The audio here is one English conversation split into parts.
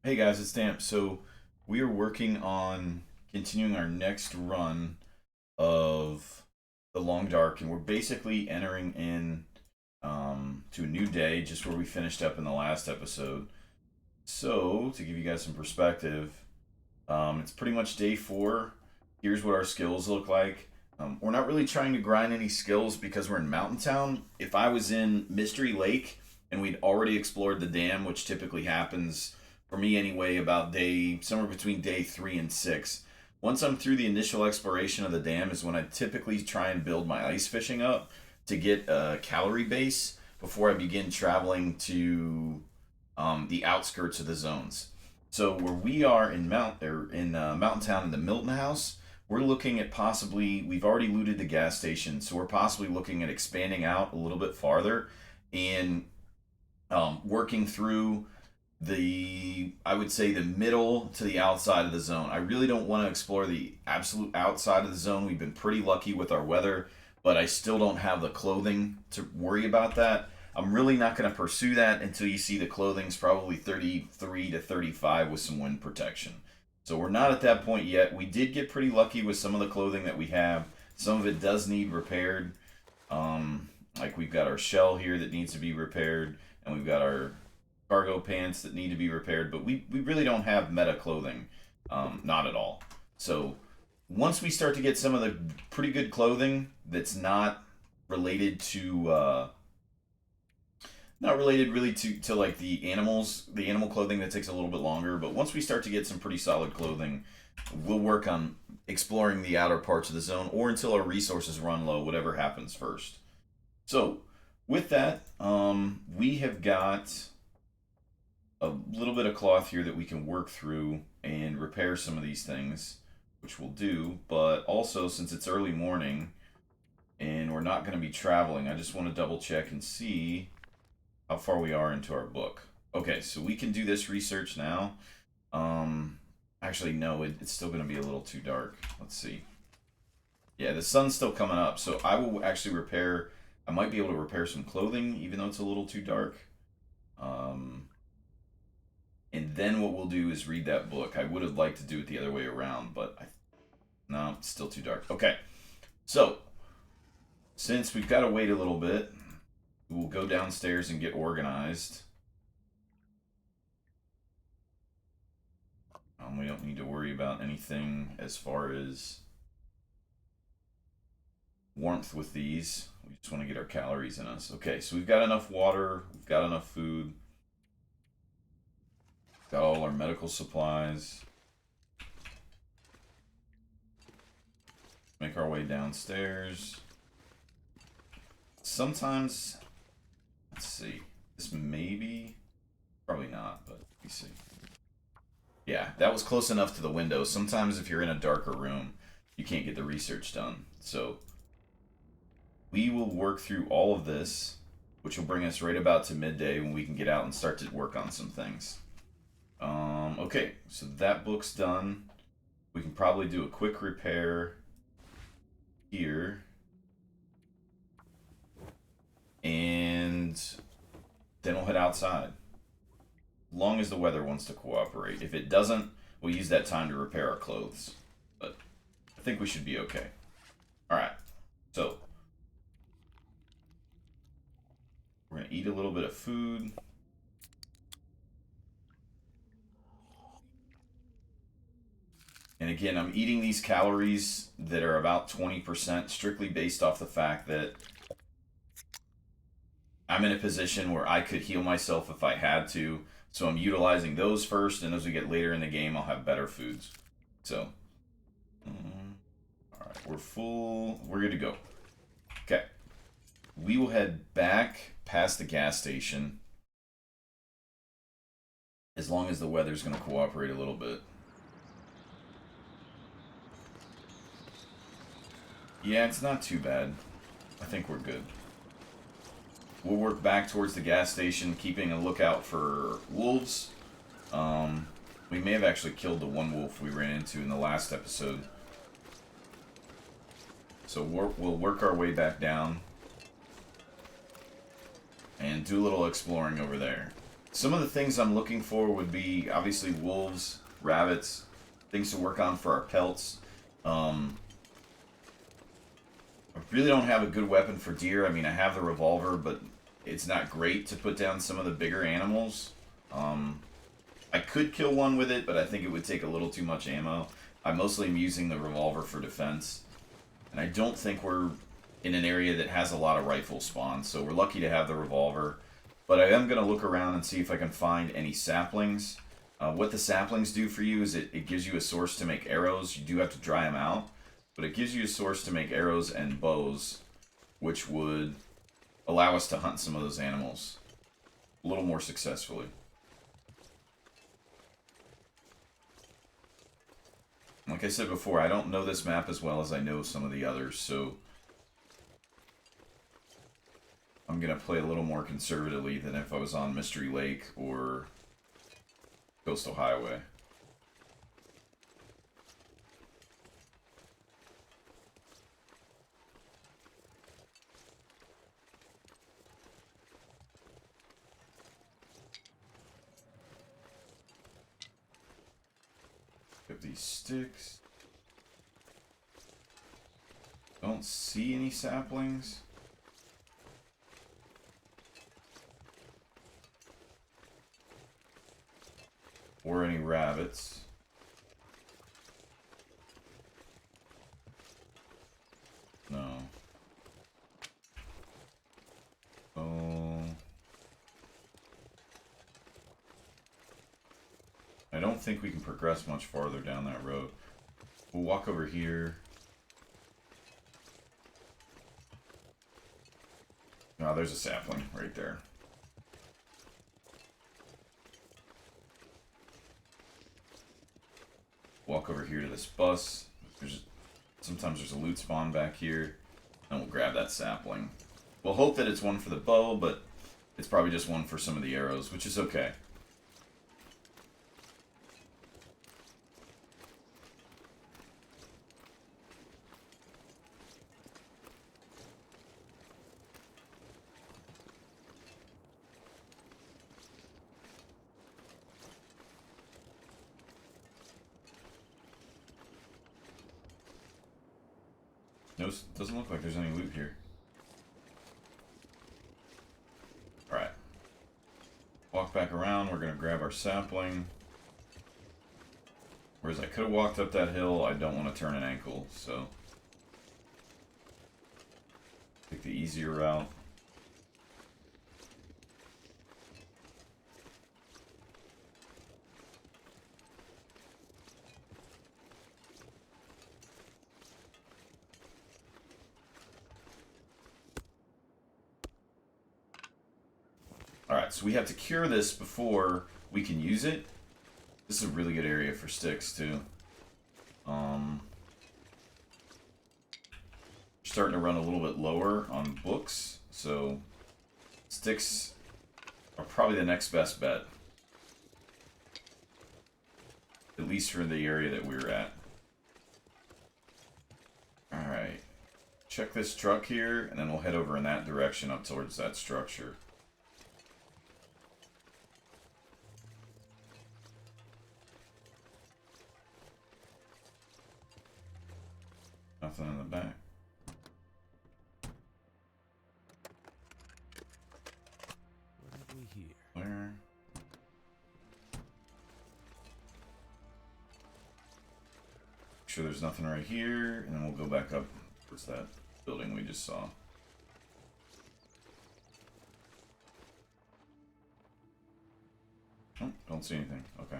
Hey guys, it's Damp. So we are working on continuing our next run of the Long Dark, and we're basically entering in to a new day, just where we finished up in the last episode. So to give you guys some perspective, it's pretty much day four. Here's what our skills look like. We're not really trying to grind any skills because we're in Mountain Town. If I was in Mystery Lake and we'd already explored the dam, which typically happens for me anyway, about day somewhere between day 3 and 6. Once I'm through the initial exploration of the dam is when I typically try and build my ice fishing up to get a calorie base before I begin traveling to the outskirts of the zones. So where we are in Mountain Town in the Milton House, we're looking at possibly we've already looted the gas station, so we're possibly looking at expanding out a little bit farther and working through the I would say the middle to the outside of the zone. I really don't want to explore the absolute outside of the zone. We've been pretty lucky with our weather, but I still don't have the clothing to worry about that. I'm really not going to pursue that until you see the clothing's probably 33 to 35 with some wind protection. So we're not at that point yet. We did get pretty lucky with some of the clothing that we have. Some of it does need repaired. Like we've got our shell here that needs to be repaired, and we've got our cargo pants that need to be repaired, but we really don't have meta clothing, not at all. So once we start to get some of the pretty good clothing that's related to not related really to like the animal clothing that takes a little bit longer. But once we start to get some pretty solid clothing, we'll work on exploring the outer parts of the zone, or until our resources run low, whatever happens first. So with that, we have got a little bit of cloth here that we can work through and repair some of these things, which we'll do. But also, since it's early morning and we're not going to be traveling, I just want to double check and see how far we are into our book. Okay, so we can do this research now. Actually, no, it's still going to be a little too dark. Let's see. Yeah, the sun's still coming up, so I will actually repair. I might be able to repair some clothing, even though it's a little too dark. Um, and then what we'll do is read that book. I would have liked to do it the other way around, but no, it's still too dark. Okay, so since we've got to wait a little bit, we'll go downstairs and get organized. We don't need to worry about anything as far as warmth with these. We just want to get our calories in us. Okay, so we've got enough water, we've got enough food, got all our medical supplies. Make our way downstairs. Sometimes, let's see, this maybe, probably not, but let me see. Yeah, that was close enough to the window. Sometimes if you're in a darker room, you can't get the research done. So we will work through all of this, which will bring us right about to midday when we can get out and start to work on some things. Okay, so that book's done. We can probably do a quick repair here. And then we'll head outside. Long as the weather wants to cooperate. If it doesn't, we'll use that time to repair our clothes. But I think we should be okay. Alright, so we're going to eat a little bit of food. And again, I'm eating these calories that are about 20% strictly based off the fact that I'm in a position where I could heal myself if I had to. So I'm utilizing those first, and as we get later in the game, I'll have better foods. So, all right, we're full. We're good to go. Okay, we will head back past the gas station as long as the weather's going to cooperate a little bit. Yeah, it's not too bad. I think we're good. We'll work back towards the gas station, keeping a lookout for wolves. We may have actually killed the one wolf we ran into in the last episode. So we'll work our way back down and do a little exploring over there. Some of the things I'm looking for would be obviously wolves, rabbits, things to work on for our pelts. I really don't have a good weapon for deer. I mean, I have the revolver, but it's not great to put down some of the bigger animals. Um, I could kill one with it, but I think it would take a little too much ammo. I mostly am using the revolver for defense. And I don't think we're in an area that has a lot of rifle spawns, so we're lucky to have the revolver. But I am going to look around and see if I can find any saplings. What the saplings do for you is it gives you a source to make arrows. You do have to dry them out, but it gives you a source to make arrows and bows, which would allow us to hunt some of those animals a little more successfully. Like I said before, I don't know this map as well as I know some of the others, so I'm going to play a little more conservatively than if I was on Mystery Lake or Coastal Highway. Get these sticks. Don't see any saplings. Or any rabbits. No. Oh. I don't think we can progress much farther down that road. We'll walk over here. Oh, there's a sapling right there. Walk over here to this bus. Sometimes there's a loot spawn back here. And we'll grab that sapling. We'll hope that it's one for the bow, but it's probably just one for some of the arrows, which is okay. No, doesn't look like there's any loot here. Alright. Walk back around, we're gonna grab our sapling. Whereas I could have walked up that hill, I don't want to turn an ankle, so take the easier route. Alright, so we have to cure this before we can use it. This is a really good area for sticks, too. Starting to run a little bit lower on books, so sticks are probably the next best bet. At least for the area that we're at. Alright. Check this truck here, and then we'll head over in that direction up towards that structure. Nothing in the back. What have we here? Where? Make sure there's nothing right here, and then we'll go back up towards that building we just saw. Oh, don't see anything. Okay.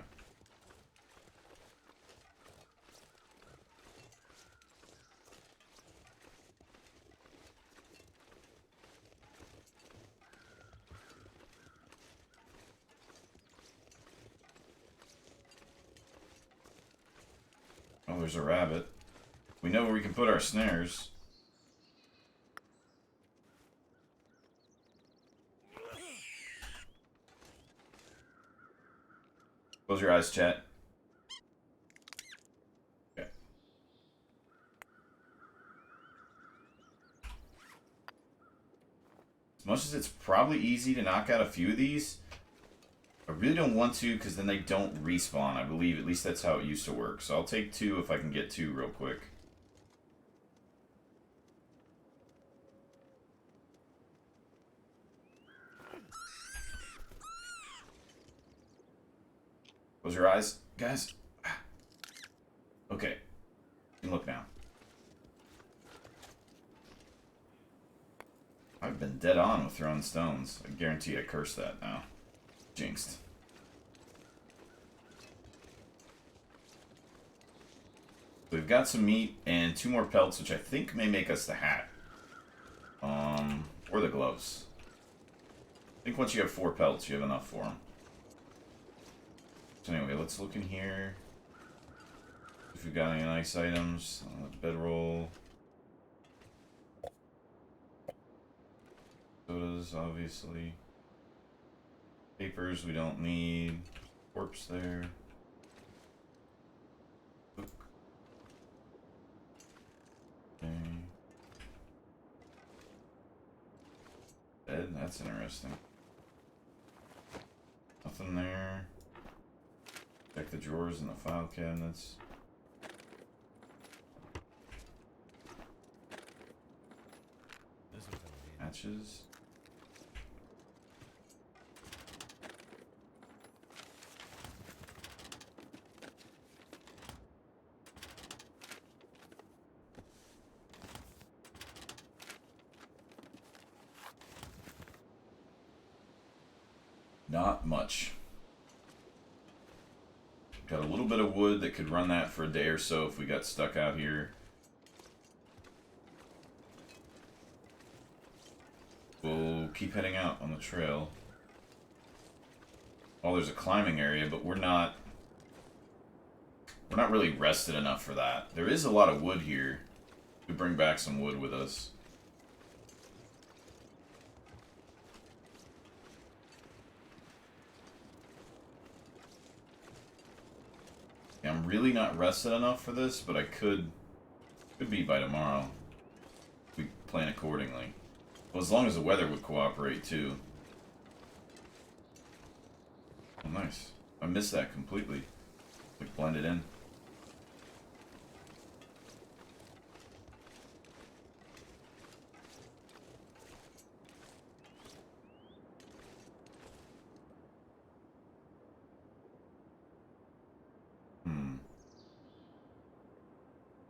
Oh, there's a rabbit. We know where we can put our snares. Close your eyes, chat. Okay. As much as it's probably easy to knock out a few of these, I really don't want to because then they don't respawn, I believe. At least that's how it used to work. So I'll take 2 if I can get 2 real quick. Close your eyes, guys. Okay. You can look now. I've been dead on with throwing stones. I guarantee I cursed that now. Jinxed. We've got some meat and 2 more pelts, which I think may make us the hat. Or the gloves. I think once you have 4 pelts, you have enough for them. So anyway, let's look in here. If we've got any nice items. Bedroll. Sodas, obviously. Papers we don't need. Corpse there. Book. Okay. Bed, that's interesting. Nothing there. Check the drawers and the file cabinets. Hatches. Not much. Got a little bit of wood that could run that for a day or so if we got stuck out here. We'll keep heading out on the trail. Oh, there's a climbing area, but we're not really rested enough for that. There is a lot of wood here. We bring back some wood with us. Yeah, I'm really not rested enough for this, but I could be by tomorrow. We plan accordingly. Well, as long as the weather would cooperate, too. Oh, nice. I missed that completely. Like, blended in.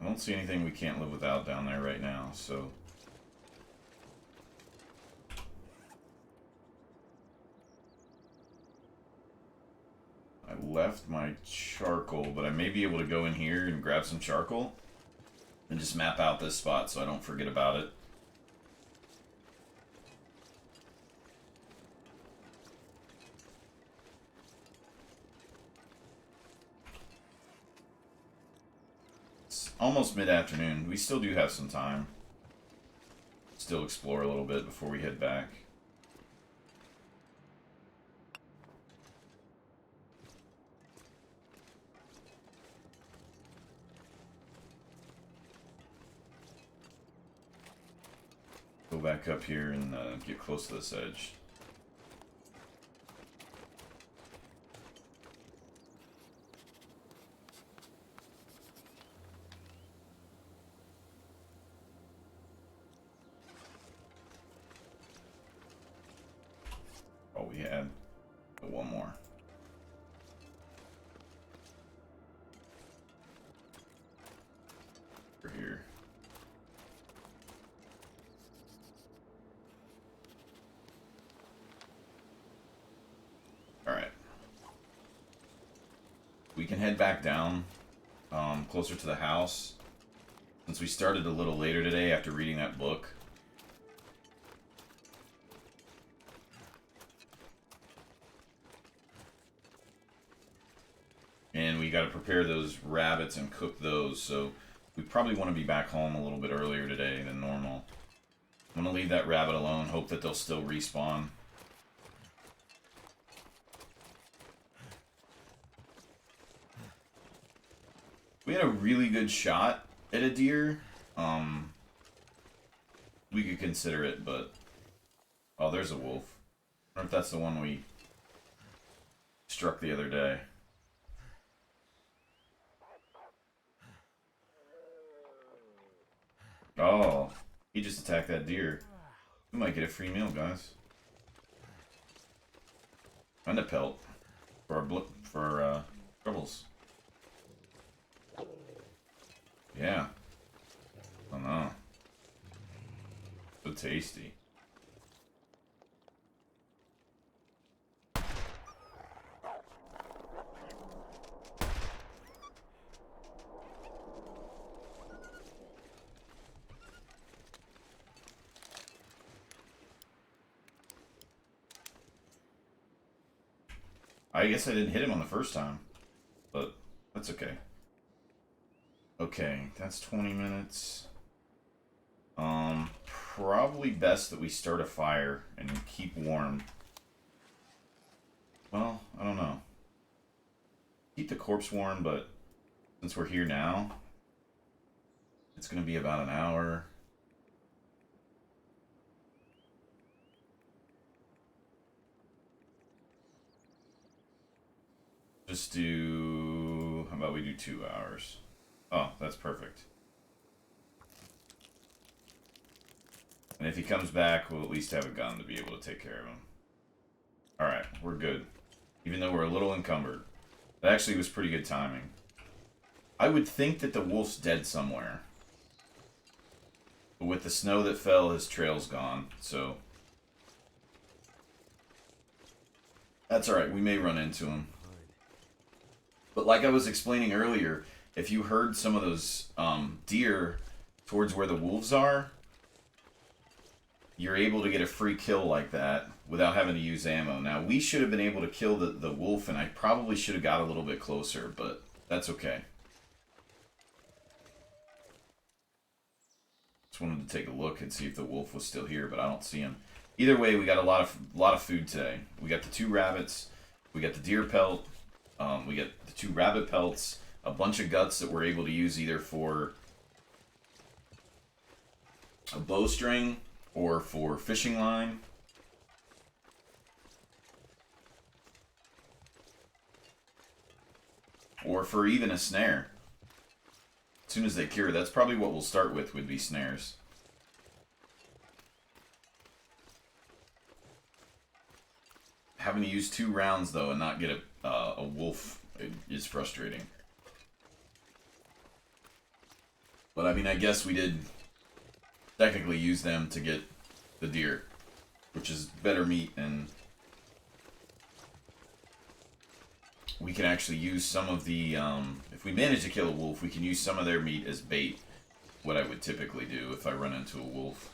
I don't see anything we can't live without down there right now, so... I left my charcoal, but I may be able to go in here and grab some charcoal and just map out this spot so I don't forget about it. It's almost mid-afternoon. We still do have some time. Still explore a little bit before we head back. Go back up here and get close to this edge. Oh, we had one more. Over here. Alright. We can head back down, closer to the house. Since we started a little later today after reading that book. And we got to prepare those rabbits and cook those, so we probably want to be back home a little bit earlier today than normal. I'm going to leave that rabbit alone, hope that they'll still respawn. We had a really good shot at a deer. We could consider it, but... Oh, there's a wolf. I wonder if that's the one we... struck the other day. Oh, he just attacked that deer. We might get a free meal, guys. And a pelt for our troubles. Yeah. I don't know. So tasty. I guess I didn't hit him on the first time, but that's okay. Okay, that's 20 minutes. Probably best that we start a fire and keep warm. Well, I don't know. Keep the corpse warm, but since we're here now, it's gonna be about an hour. Just do... How about we do 2 hours? Oh, that's perfect. And if he comes back, we'll at least have a gun to be able to take care of him. Alright, we're good. Even though we're a little encumbered. That actually was pretty good timing. I would think that the wolf's dead somewhere. But with the snow that fell, his trail's gone, so... That's alright, we may run into him. But like I was explaining earlier, if you herd some of those deer towards where the wolves are, you're able to get a free kill like that without having to use ammo. Now, we should have been able to kill the wolf, and I probably should have got a little bit closer, but that's okay. Just wanted to take a look and see if the wolf was still here, but I don't see him. Either way, we got a lot of food today. We got the 2 rabbits, we got the deer pelt, we got the 2 rabbit pelts, a bunch of guts that we're able to use either for a bowstring or for fishing line. Or for even a snare. As soon as they cure, that's probably what we'll start with, would be snares. Having to use 2 rounds, though, and not get a wolf is frustrating. But, I mean, I guess we did technically use them to get the deer, which is better meat, and we can actually use some of the, if we manage to kill a wolf, we can use some of their meat as bait, what I would typically do if I run into a wolf.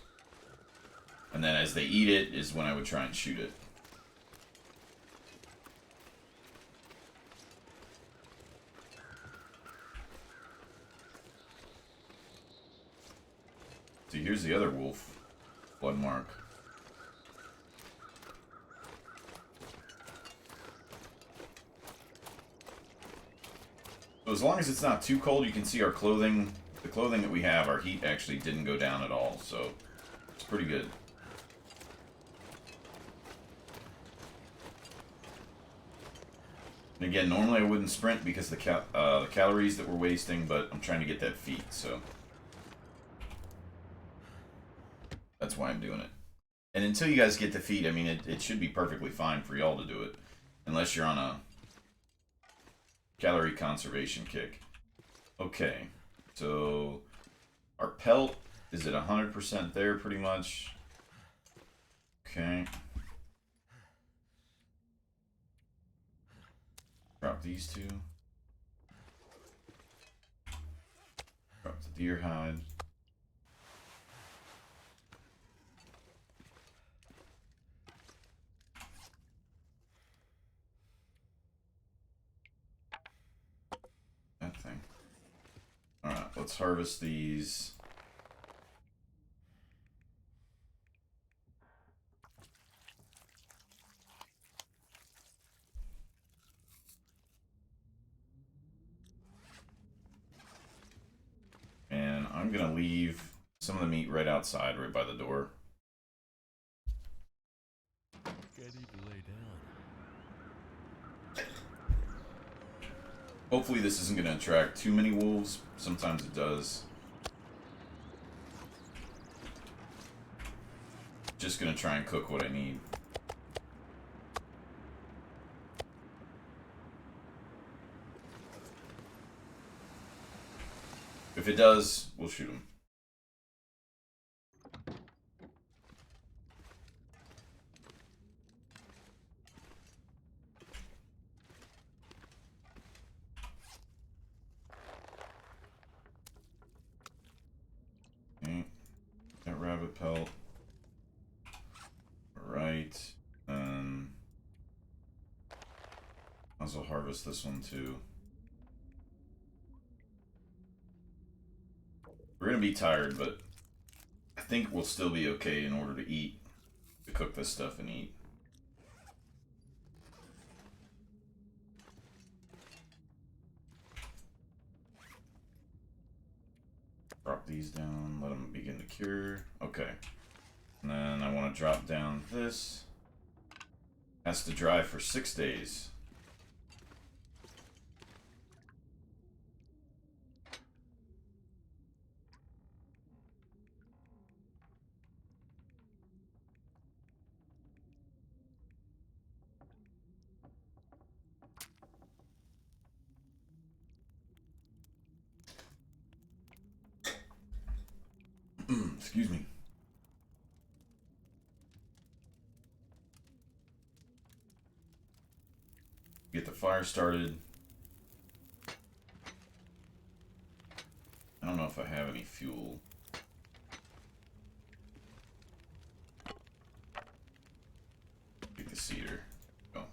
And then as they eat it is when I would try and shoot it. See, here's the other wolf. Blood mark. So as long as it's not too cold, you can see our clothing, the clothing that we have, our heat actually didn't go down at all, so it's pretty good. And again, normally I wouldn't sprint because the calories that we're wasting, but I'm trying to get that feat, so that's why I'm doing it. And until you guys get the feat, I mean, it should be perfectly fine for y'all to do it, unless you're on a calorie conservation kick. Okay, so our pelt is at 100% there pretty much. Okay. Drop these 2. Drop the deer hide. That thing. Alright, let's harvest these. And I'm gonna leave some of the meat right outside, right by the door. Can't even lay down. Hopefully this isn't going to attract too many wolves. Sometimes it does. Just going to try and cook what I need. If it does, we'll shoot him. Okay. That rabbit pelt. Right. I'll also harvest this one too. We're gonna be tired, but I think we'll still be okay in order to eat. To cook this stuff and eat. Drop these down, let them begin to cure. Okay. And then I want to drop down this. Has to dry for 6 days. Excuse me. Get the fire started. I don't know if I have any fuel. Take the cedar. Go.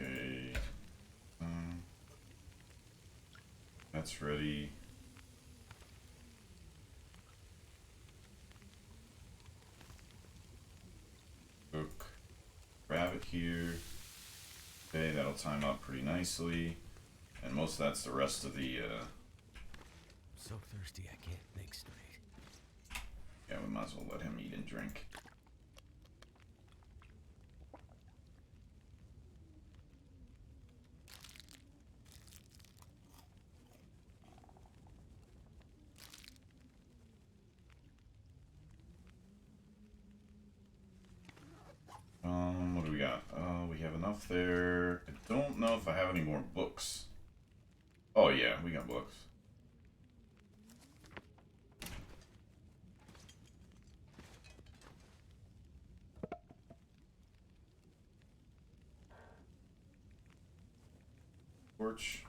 Okay. That's ready. Cook. Rabbit here. Okay, that'll time up pretty nicely. And most of that's the rest of the, So thirsty I can't think straight. yeah, we might as well let him eat and drink. What do we got? We have enough there. I don't know if I have any more books. Oh yeah, we got books. Torch.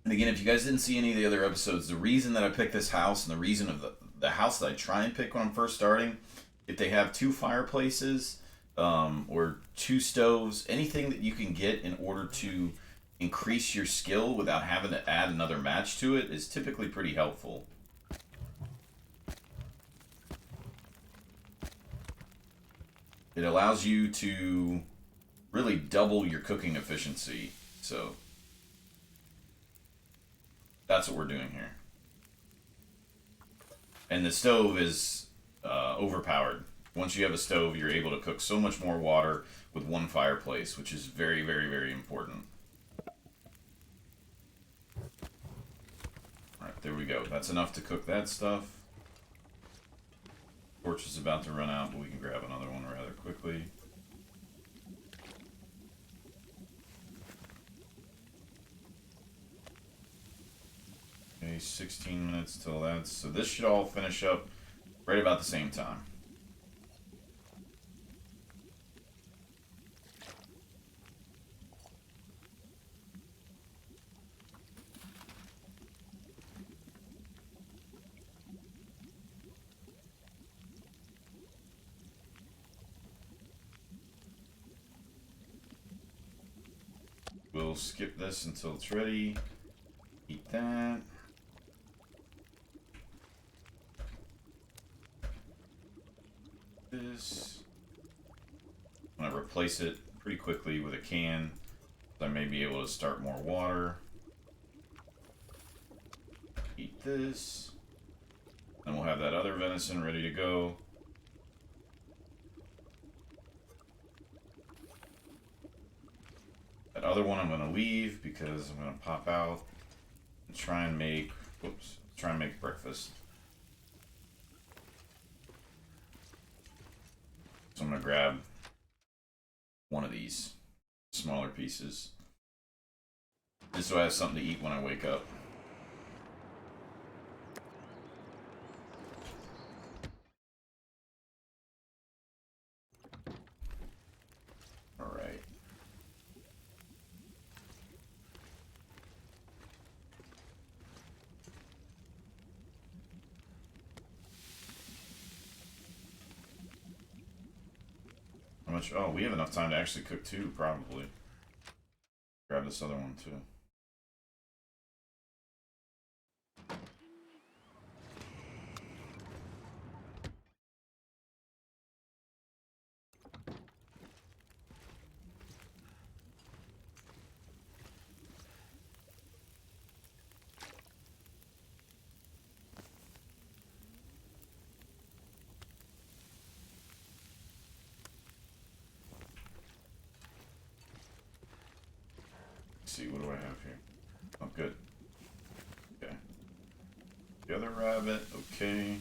And again, if you guys didn't see any of the other episodes, the reason that I picked this house and the reason of the house that I try and pick when I'm first starting, if they have 2 fireplaces, or 2 stoves, anything that you can get in order to increase your skill without having to add another match to it is typically pretty helpful. It allows you to really double your cooking efficiency, so that's what we're doing here. And the stove is overpowered. Once you have a stove, you're able to cook so much more water with one fireplace, which is very, very, very important. Alright, there we go. That's enough to cook that stuff. Torch is about to run out, but we can grab another one rather quickly. Okay, 16 minutes till that's... So this should all finish up right about the same time. We'll skip this until it's ready. Eat that. This. I'm gonna replace it pretty quickly with a can. I may be able to start more water. Eat this. Then we'll have that other venison ready to go. That other one I'm gonna leave because I'm gonna pop out and try and make, breakfast. So I'm gonna grab one of these smaller pieces, just so I have something to eat when I wake up. Alright. How much? Oh, we have enough time to actually cook two, probably. Grab this other one, too. See, what do I have here? Oh, good. Okay. The other rabbit, okay.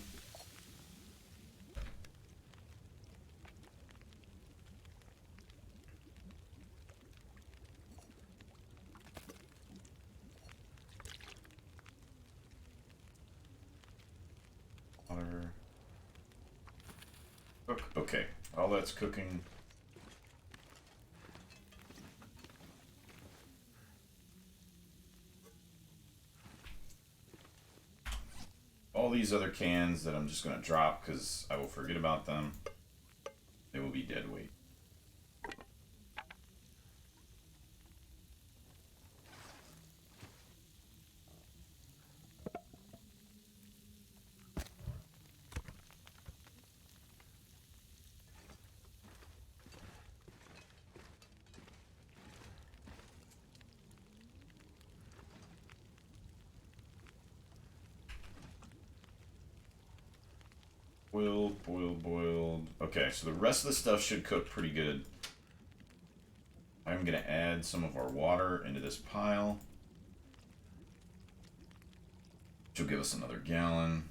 Water. Cook. Okay, all that's cooking. All these other cans that I'm just going to drop because I will forget about them. They will be dead weight. Boiled. Okay, so the rest of the stuff should cook pretty good. I'm going to add some of our water into this pile, which will give us another gallon.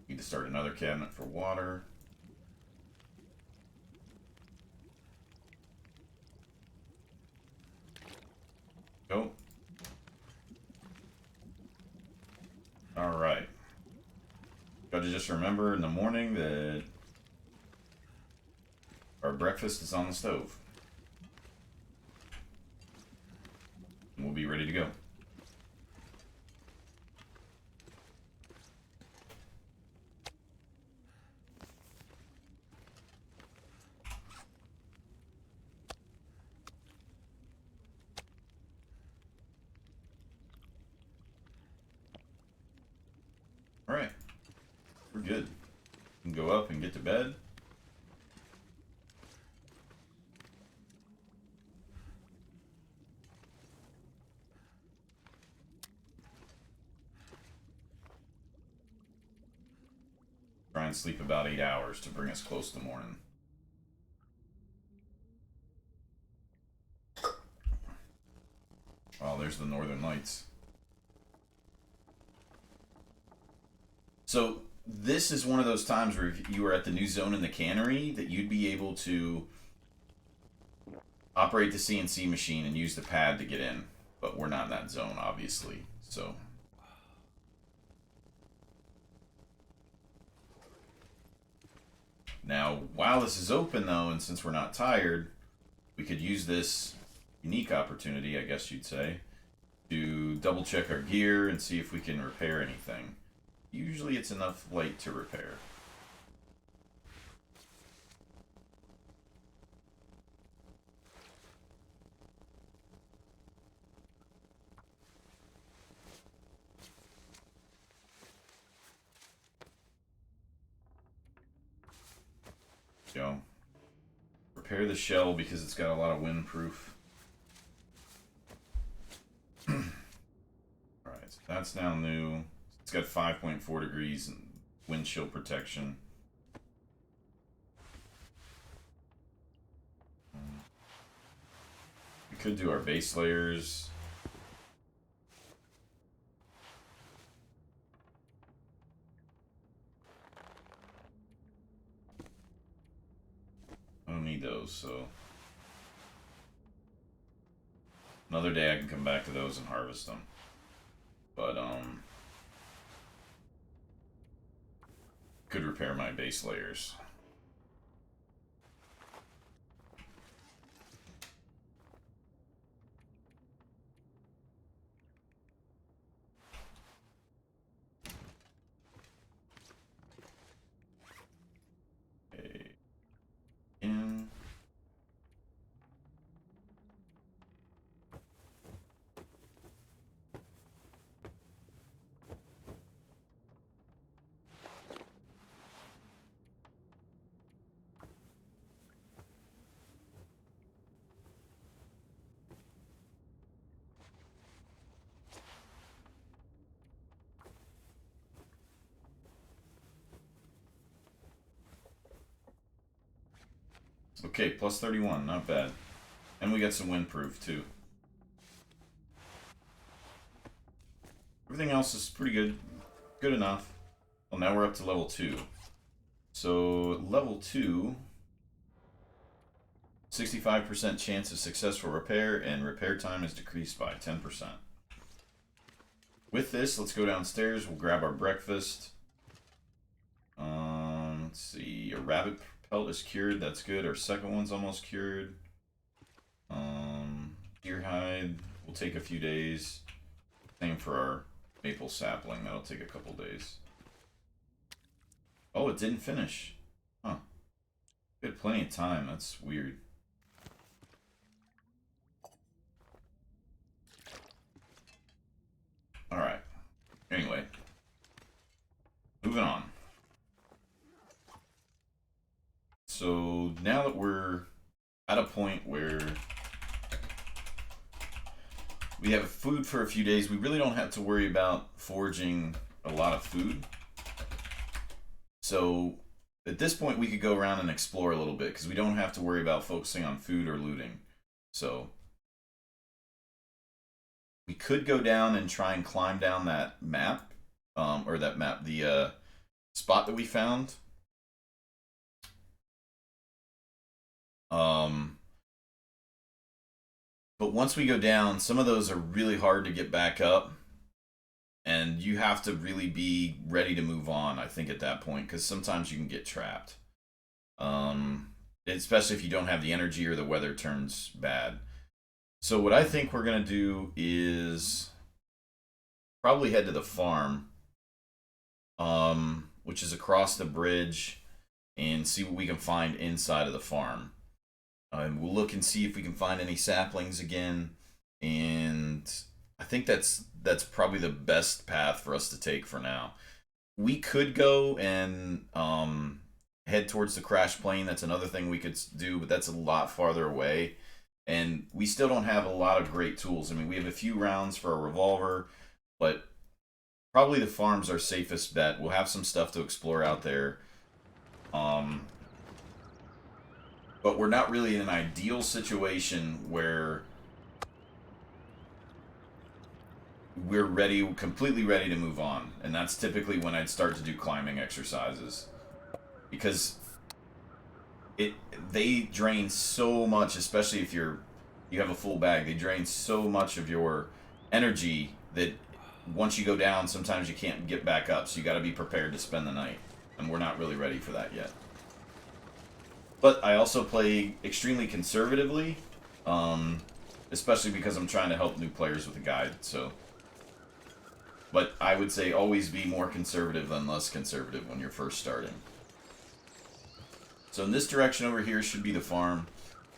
Need to start another cabinet for water. Go. Alright. Got to just remember in the morning that our breakfast is on the stove. And we'll be ready to go. Alright. We're good. We can go up and get to bed. Try and sleep about 8 hours to bring us close to morning. Oh, there's the Northern Lights. So this is one of those times where if you were at the new zone in the cannery that you'd be able to operate the CNC machine and use the pad to get in. But we're not in that zone, obviously. So now, while this is open though, and since we're not tired, we could use this unique opportunity, I guess you'd say, to double check our gear and see if we can repair anything. Usually it's enough light to repair. repair the shell because it's got a lot of windproof. Alright, so that's now new. It's got 5.4 degrees and wind chill protection. We could do our base layers. I don't need those, so another day I can come back to those and harvest them. But could repair my base layers. Okay. In. Okay, plus 31, not bad. And we got some windproof too. Everything else is pretty good. Good enough. Well, now we're up to level 2. So, level 2, 65% chance of successful repair, and repair time is decreased by 10%. With this, let's go downstairs. We'll grab our breakfast. Let's see. A rabbit pelt is cured. That's good. Our second one's almost cured. Deer hide will take a few days. Same for our maple sapling. That'll take a couple days. Oh, it didn't finish. Huh. We had plenty of time. That's weird. Alright. Anyway. Moving on. So now that we're at a point where we have food for a few days, we really don't have to worry about foraging a lot of food. So at this point we could go around and explore a little bit because we don't have to worry about focusing on food or looting. So we could go down and try and climb down that map, the spot that we found. But once we go down, some of those are really hard to get back up. And you have to really be ready to move on, I think, at that point. Because sometimes you can get trapped. Especially if you don't have the energy or the weather turns bad. So what I think we're going to do is probably head to the farm. Which is across the bridge. And see what we can find inside of the farm. And we'll look and see if we can find any saplings again, and I think that's probably the best path for us to take for now. We could go and head towards the crash plane. That's another thing we could do, but that's a lot farther away, and we still don't have a lot of great tools. I mean, we have a few rounds for a revolver, but probably the farm's our safest bet. We'll have some stuff to explore out there. But we're not really in an ideal situation where we're completely ready to move on. And that's typically when I'd start to do climbing exercises. Because they drain so much, especially if you have a full bag, they drain so much of your energy that once you go down, sometimes you can't get back up. So you got to be prepared to spend the night. And we're not really ready for that yet. But I also play extremely conservatively, especially because I'm trying to help new players with a guide. So, but I would say always be more conservative than less conservative when you're first starting. So in this direction over here should be the farm.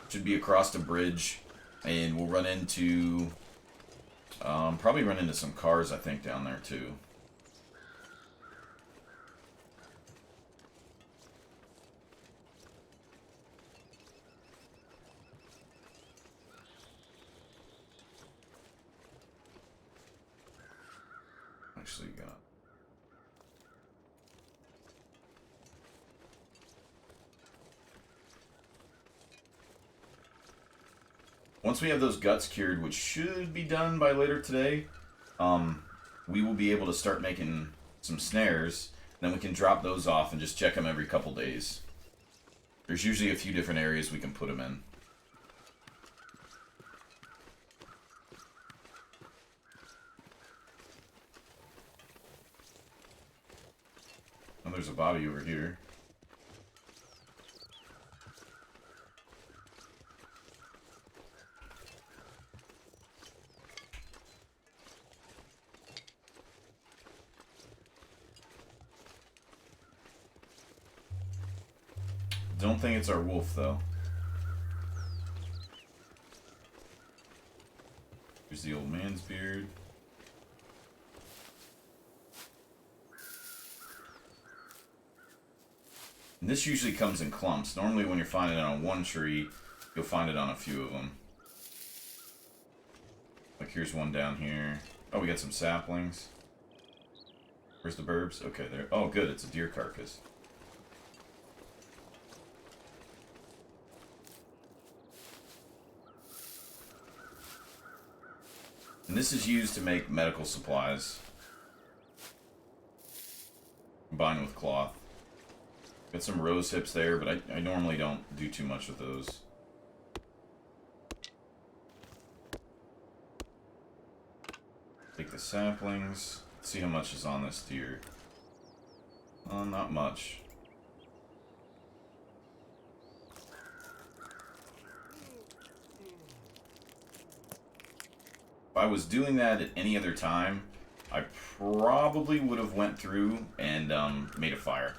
Should be across the bridge, and we'll run into probably run into some cars, I think, down there too. once we have those guts cured, which should be done by later today, we will be able to start making some snares. Then we can drop those off and just check them every couple days. There's usually a few different areas we can put them in. Oh, there's a body over here. Don't think it's our wolf, though. Here's the old man's beard. And this usually comes in clumps. Normally when you're finding it on one tree, you'll find it on a few of them. Like here's one down here. Oh, we got some saplings. Where's the burbs? Okay, there. Oh, good. It's a deer carcass. And this is used to make medical supplies. Combined with cloth. Got some rose hips there, but I normally don't do too much with those. Take the saplings. Let's see how much is on this deer. Not much. If I was doing that at any other time, I probably would have went through and made a fire.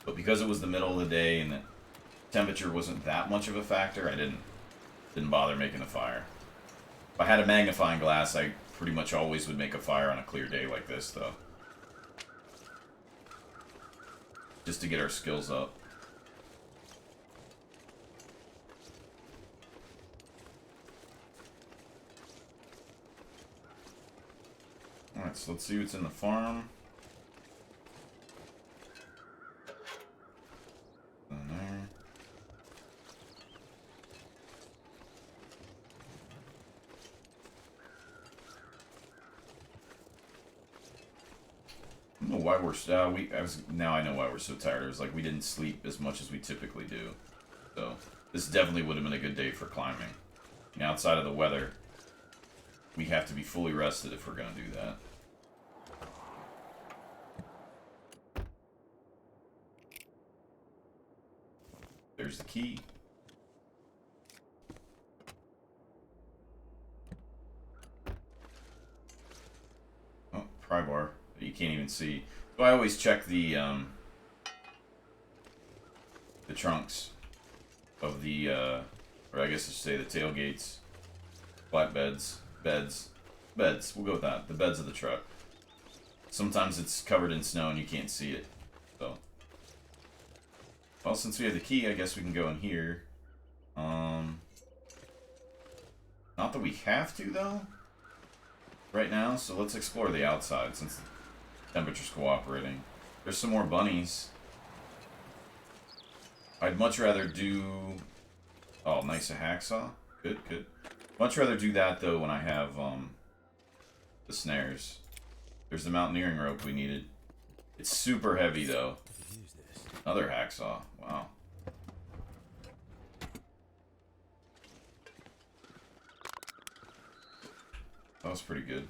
But because it was the middle of the day and the temperature wasn't that much of a factor, I didn't bother making a fire. If I had a magnifying glass, I pretty much always would make a fire on a clear day like this, though. Just to get our skills up. Alright, so let's see what's in the farm. In there. I don't know why we're now I know why we're so tired. It was like we didn't sleep as much as we typically do. So this definitely would have been a good day for climbing. And outside of the weather, we have to be fully rested if we're gonna do that. There's the key. Oh, pry bar that you can't even see. So I always check the trunks of the, or I guess I should say the tailgates, flatbeds, beds. We'll go with that. The beds of the truck. Sometimes it's covered in snow and you can't see it. So, well, since we have the key, I guess we can go in here. Not that we have to, though, right now. So let's explore the outside since the temperature's cooperating. There's some more bunnies. I'd much rather do... Oh, nice, a hacksaw. Good, good. Much rather do that, though, when I have the snares. There's the mountaineering rope we needed. It's super heavy, though. Another hacksaw. Wow. That was pretty good.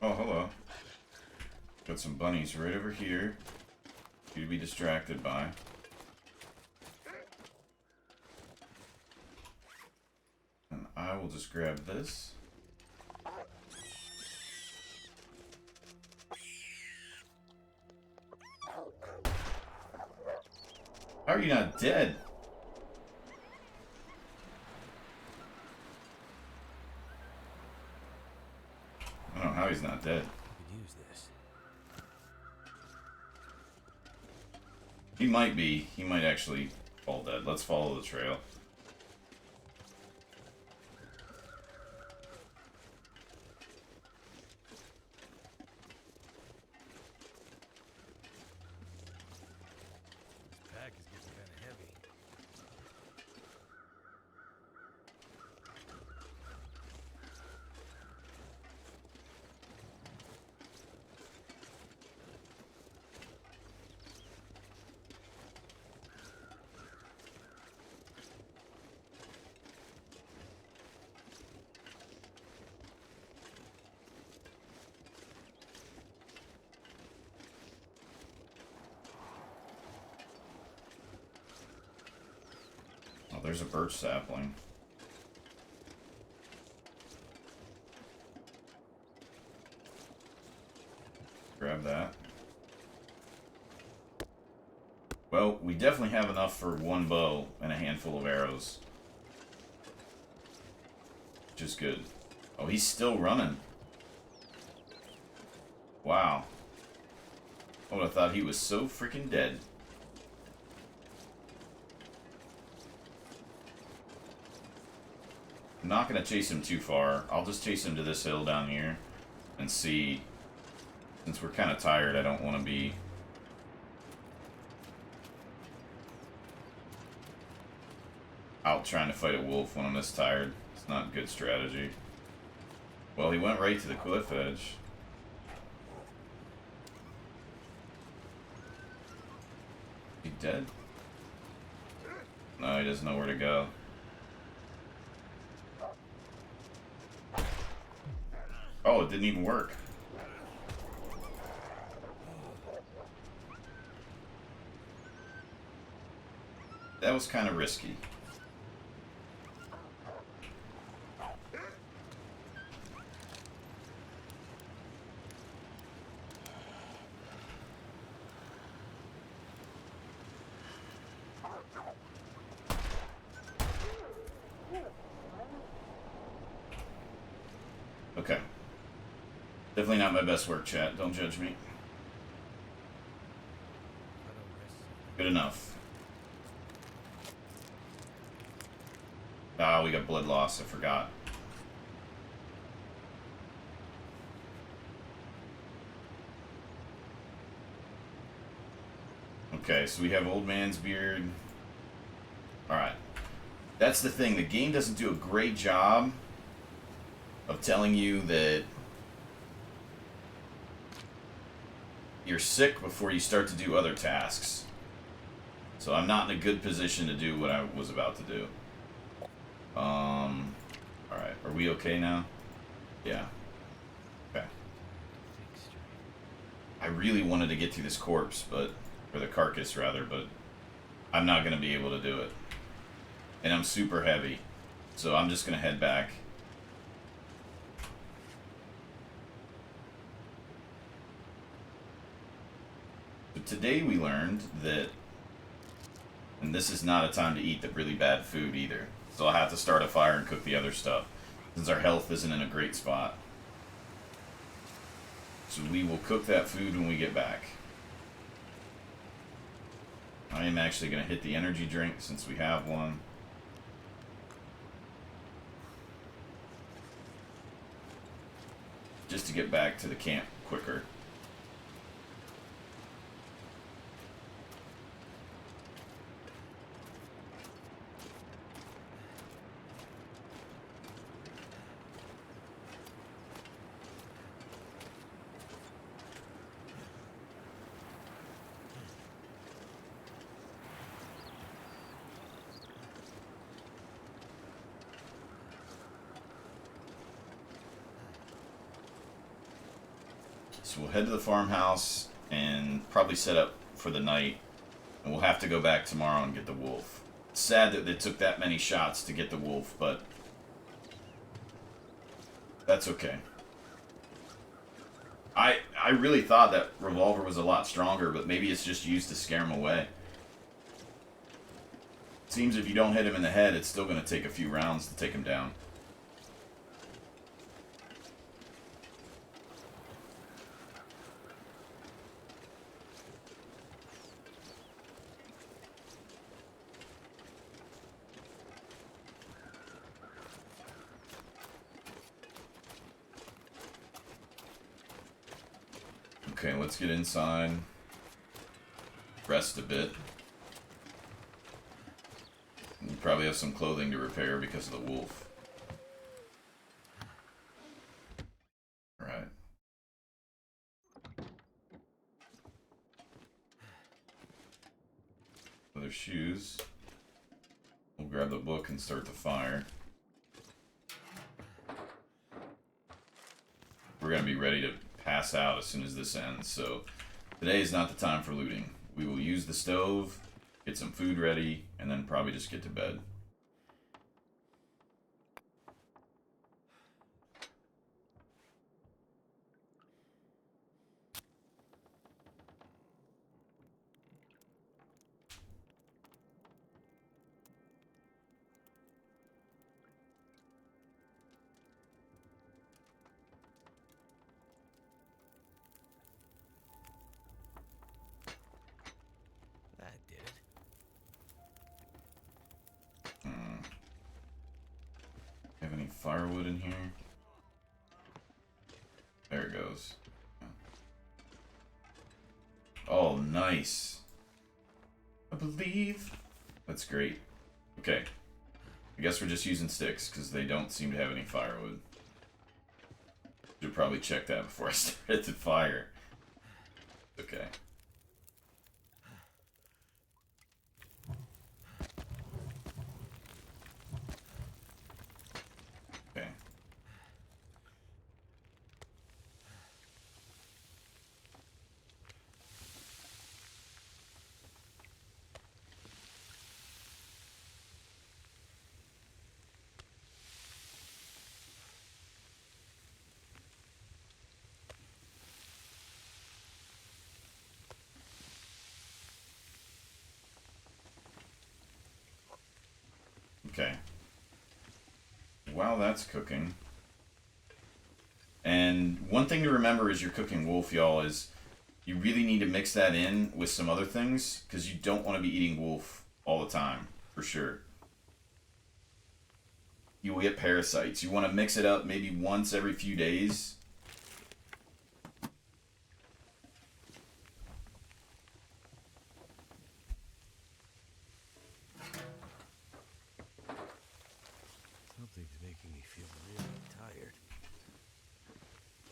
Oh, hello. Got some bunnies right over here. You to be distracted by. And I will just grab this. How are you not dead? I don't know how he's not dead. Use this. He might be. He might actually fall dead. Let's follow the trail. there's a birch sapling. Grab that. Well, we definitely have enough for one bow and a handful of arrows. Which is good. Oh, he's still running. Wow. I would have thought he was so freaking dead. I'm not going to chase him too far. I'll just chase him to this hill down here and see. Since we're kind of tired, I don't want to be out trying to fight a wolf when I'm this tired. It's not a good strategy. Well, he went right to the cliff edge. He dead? No, he doesn't know where to go. Oh, it didn't even work. That was kind of risky. Okay. Definitely not my best work, chat. Don't judge me. Good enough. Ah, we got blood loss. I forgot. Okay, so we have Old Man's Beard. Alright. That's the thing. The game doesn't do a great job of telling you that you're sick before you start to do other tasks. So I'm not in a good position to do what I was about to do. Alright, are we okay now? Yeah. Okay. I really wanted to get to this corpse, but, or the carcass rather, but I'm not going to be able to do it. And I'm super heavy, so I'm just going to head back. But today we learned that, and this is not a time to eat the really bad food either. So I'll have to start a fire and cook the other stuff, since our health isn't in a great spot. So we will cook that food when we get back. I am actually going to hit the energy drink since we have one. Just to get back to the camp quicker. So we'll head to the farmhouse and probably set up for the night. And we'll have to go back tomorrow and get the wolf. It's sad that it took that many shots to get the wolf, but that's okay. I really thought that revolver was a lot stronger, but maybe it's just used to scare him away. It seems if you don't hit him in the head, it's still going to take a few rounds to take him down. Okay, let's get inside. Rest a bit. We probably have some clothing to repair because of the wolf. Alright. Other shoes. We'll grab the book and start the fire. We're going to be ready to pass out as soon as this ends, so today is not the time for looting. We will use the stove, get some food ready, and then probably just get to bed. firewood in here? There it goes. Oh, nice. I believe. That's great. Okay. I guess we're just using sticks because they don't seem to have any firewood. Should probably check that before I started the fire. Okay. Okay. Okay. While that's cooking. And one thing to remember as you're cooking wolf, y'all, is you really need to mix that in with some other things because you don't want to be eating wolf all the time, for sure. You will get parasites. You want to mix it up maybe once every few days. Something's making me feel really tired.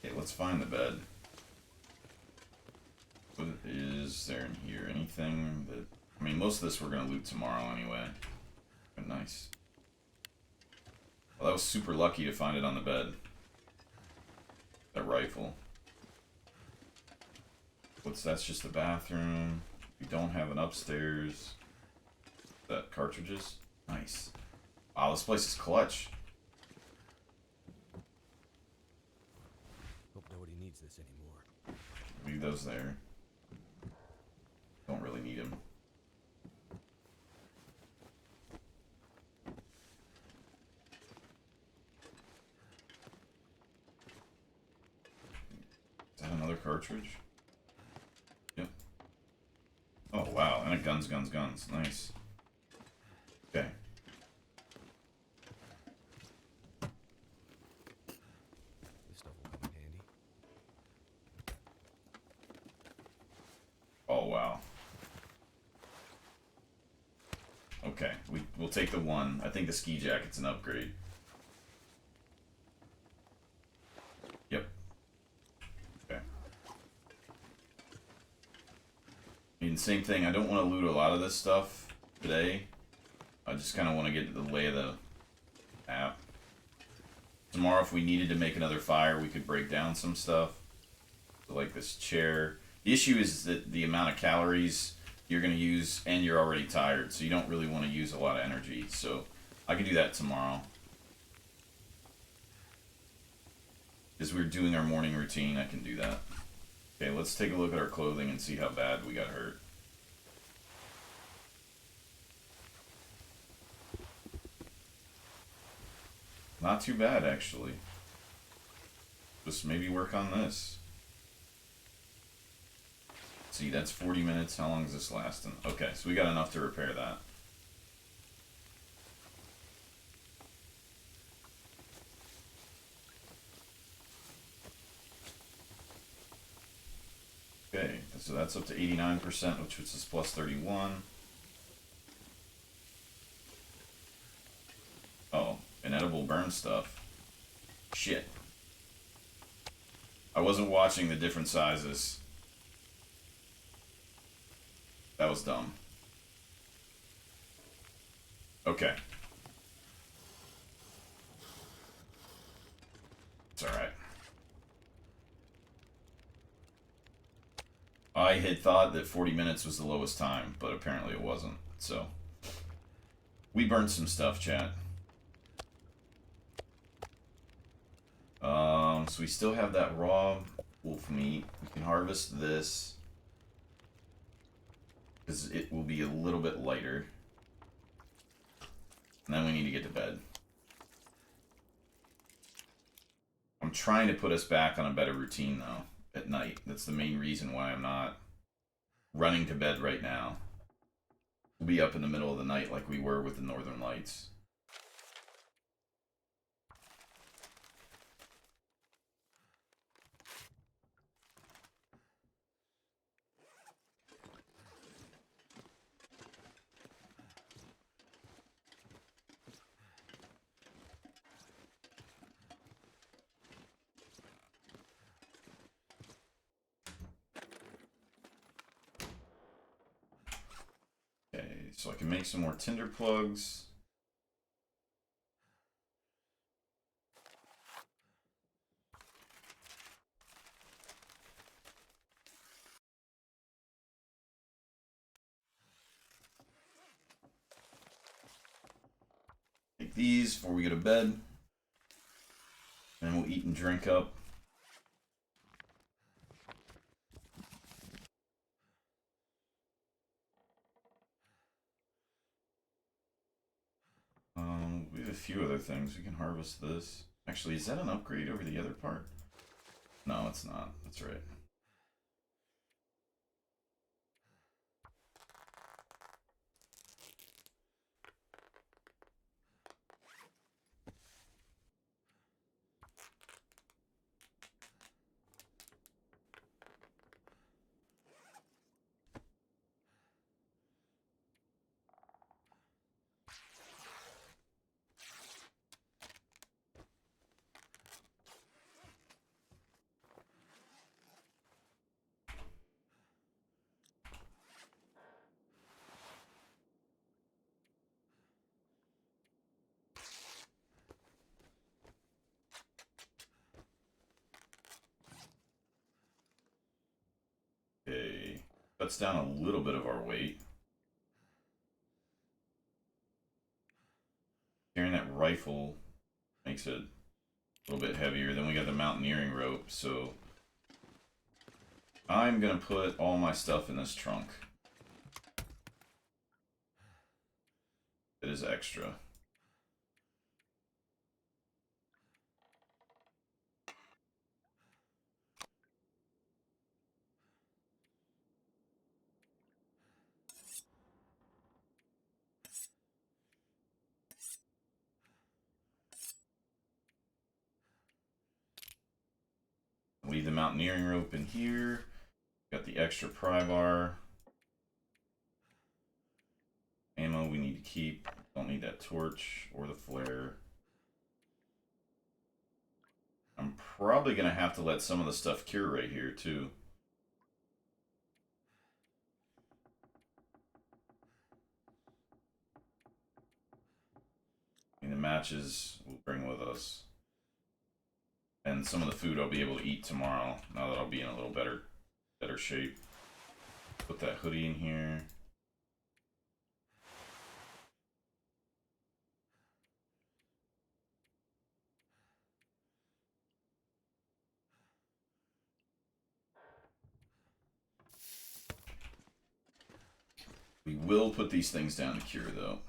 Okay, let's find the bed. What is there in here? Anything that... I mean, most of this we're going to loot tomorrow anyway. But nice. Well, that was super lucky to find it on the bed. That rifle. That's just the bathroom. We don't have an upstairs. That cartridges? Nice. Wow, this place is clutch. Hope nobody needs this anymore. Leave those there. Don't really need them. Is that another cartridge? Yep. Oh, wow. And a guns. Nice. Okay. This stuff will come in handy. Oh, wow. Okay. We'll take the one. I think the ski jacket's an upgrade. Yep. Okay. And same thing, I don't want to loot a lot of this stuff today. I just kind of want to get the lay of the map. Tomorrow, if we needed to make another fire, we could break down some stuff. So like this chair. The issue is that the amount of calories you're going to use, and you're already tired, so you don't really want to use a lot of energy. So I can do that tomorrow. As we're doing our morning routine, I can do that. Okay, let's take a look at our clothing and see how bad we got hurt. Not too bad, actually. Just maybe work on this. See, that's 40 minutes. How long is this lasting? Okay, so we got enough to repair that. Okay, so that's up to 89%, which is plus 31. Oh, inedible burn stuff. Shit. I wasn't watching the different sizes. That was dumb. Okay. It's alright. I had thought that 40 minutes was the lowest time, but apparently it wasn't. So, we burnt some stuff, chat. So we still have that raw wolf meat. We can harvest this. Because it will be a little bit lighter. And then we need to get to bed. I'm trying to put us back on a better routine, though, at night. That's the main reason why I'm not running to bed right now. We'll be up in the middle of the night like we were with the Northern Lights. So I can make some more tinder plugs. Take these before we go to bed. And we'll eat and drink up. We have a few other things. We can harvest this. Actually, is that an upgrade over the other part? No, it's not. That's right. Okay. Cuts down a little bit of our weight. Carrying that rifle makes it a little bit heavier. Then we got the mountaineering rope, so I'm gonna put all my stuff in this trunk. It is extra. Leave the mountaineering rope in here. Got the extra pry bar. Ammo we need to keep. Don't need that torch or the flare. I'm probably going to have to let some of the stuff cure right here too. And the matches we'll bring with us. And some of the food I'll be able to eat tomorrow, now that I'll be in a little better shape. Put that hoodie in here. We will put these things down to cure though.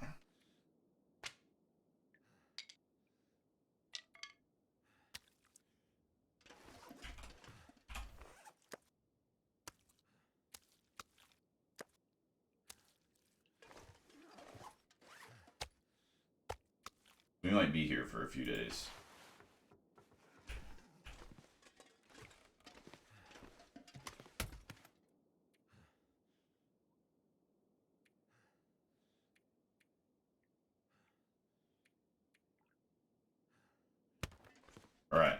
We might be here for a few days. Alright.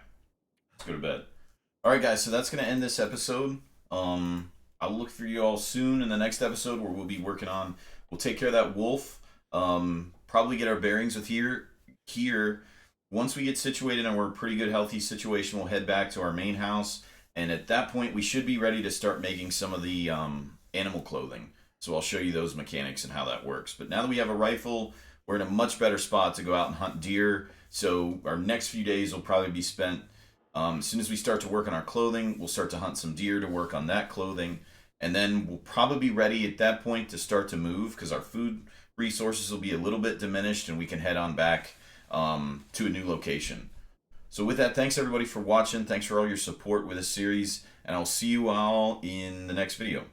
Let's go to bed. Alright guys, so that's gonna end this episode. I'll look for you all soon in the next episode where we'll be working on, we'll take care of that wolf. Probably get our bearings with here. Once we get situated and we're in a pretty good healthy situation, we'll head back to our main house, and at that point we should be ready to start making some of the animal clothing. So I'll show you those mechanics and how that works. But now that we have a rifle, we're in a much better spot to go out and hunt deer. So our next few days will probably be spent, as soon as we start to work on our clothing, we'll start to hunt some deer to work on that clothing. And then we'll probably be ready at that point to start to move, because our food resources will be a little bit diminished and we can head on back to a new location. So with that, thanks everybody for watching. Thanks for all your support with this series, and I'll see you all in the next video.